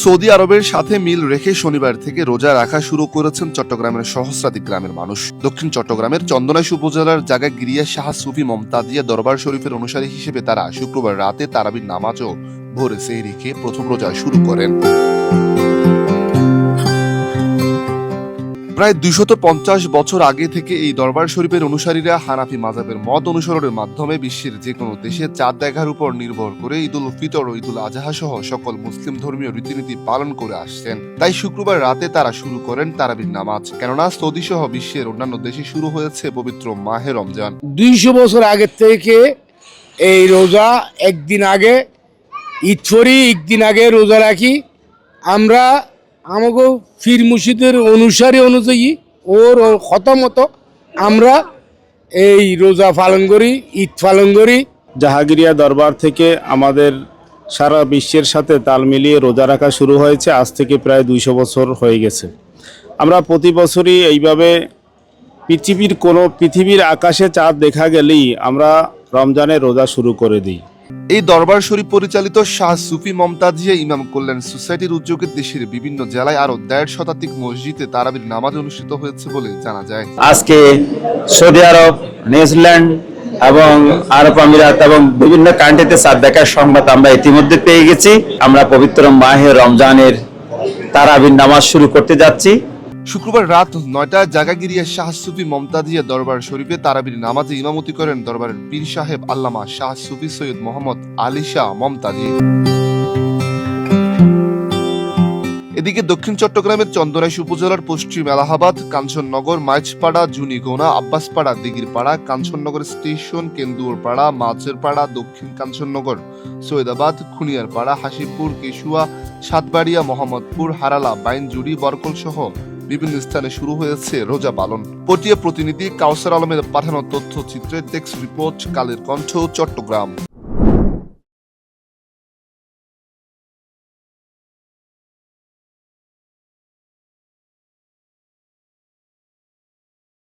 Saudi আরবের সাথে মিল রেখে শনিবার থেকে রোজা রাখা শুরু করেছেন চট্টগ্রামের সহস্রাধিক গ্রামের মানুষ। দক্ষিণ চট্টগ্রামের চন্দনাইশ উপজেলার জাগাগিরিয়া শাহ সুফি মমতাজিয়া দরবার শরীফের অনুসারী হিসেবে তারা শুক্রবার রাতে তারাবির নামাজ ও ভোরে সেহরি খেয়ে প্রথম রোজা শুরু করেন। প্রায় 250 বছর আগে থেকে এই দরবার শরীফের অনুসারীরা হানাফি মাযহাবের মত অনুসরণের মাধ্যমে বিশ্বের যে কোনো দেশে চাঁদ দেখার উপর নির্ভর করে ঈদুল ফিতর ও ঈদুল আজহা সহ সকল মুসলিম ধর্মীয় রীতিনীতি পালন করে আসছেন। তাই শুক্রবার রাতে তারা শুরু করেন তারাবির নামাজ, কেননা সৌদি সহ বিশ্বের অন্যান্য দেশে শুরু হয়েছে পবিত্র মাহে রমজান। 200 বছর আগের থেকে এই রোজা একদিন আগে ঈদ করি, একদিন আগে রোজা রাখি। আমরা আমাকে পীর মুর্শিদের অনুসারী অনুযায়ী ওর কথা মতো আমরা এই রোজা পালন করি, ঈদ পালন করি। জাহাগিরিয়া দরবার থেকে আমাদের সারা বিশ্বের সাথে তাল মিলিয়ে রোজা রাখা শুরু হয়েছে আজ থেকে প্রায় 200 বছর হয়ে গেছে। আমরা প্রতি বছরই এইভাবে পৃথিবীর আকাশে চাঁদ দেখা গেলেই আমরা রমজানের রোজা শুরু করে দিই। এই দরবার শরীফ পরিচালিত শাহ সুফি মমতাজিয়া ইমাম কল্যাণ সোসাইটির উদ্যোগে দেশের বিভিন্ন জেলায় আরো 1.5 শতাধিক মসজিদে তারাবির নামাজ অনুষ্ঠিত হয়েছে বলে জানা যায়। আজকে সৌদি আরব, নিউজিল্যান্ড এবং আরব আমিরাত এবং বিভিন্ন কান্ট্রিতে চাঁদ দেখার সংবাদ আমরা ইতিমধ্যে পেয়ে গেছি। আমরা পবিত্র মাহে রমজানের তারাবির নামাজ শুরু করতে যাচ্ছি। শুক্রবার রাত 9টায় জাগাগিরিয়া শাহ সুফি মমতাজিয়া দরবার শরীফে তারাবির নামাজে ইমামতি করেন দরবারের পীর সাহেব আল্লামা শাহ সুফি সৈয়দ মোহাম্মদ আলী শাহ মমতাজি। এদিকে দক্ষিণ চট্টগ্রামের চন্দনাইশ উপজেলার পশ্চিম এলাহাবাদ, কাঞ্চননগর, মাইজপাড়া, জুনিগোনা, আব্বাসপাড়া, দিঘিরপাড়া, কাঞ্চননগর স্টেশন, কেন্দুয়ারপাড়া, মাছেরপাড়া, দক্ষিণ কাঞ্চননগর, সৈয়দাবাদ, খুনিয়ারপাড়া, হাসিপুর, কেশুয়া, সাতবাড়িয়া, মোহাম্মদপুর, হারালা, বাইনজুড়ি, বরকল সহ বিভিন্ন স্থানে শুরু হয়েছে রোজা পালন। পটিয়া প্রতিনিধি কাউসার আলমের পাঠানো তথ্যচিত্রে ডেস্ক রিপোর্ট, কালের কণ্ঠ, চট্টগ্রাম।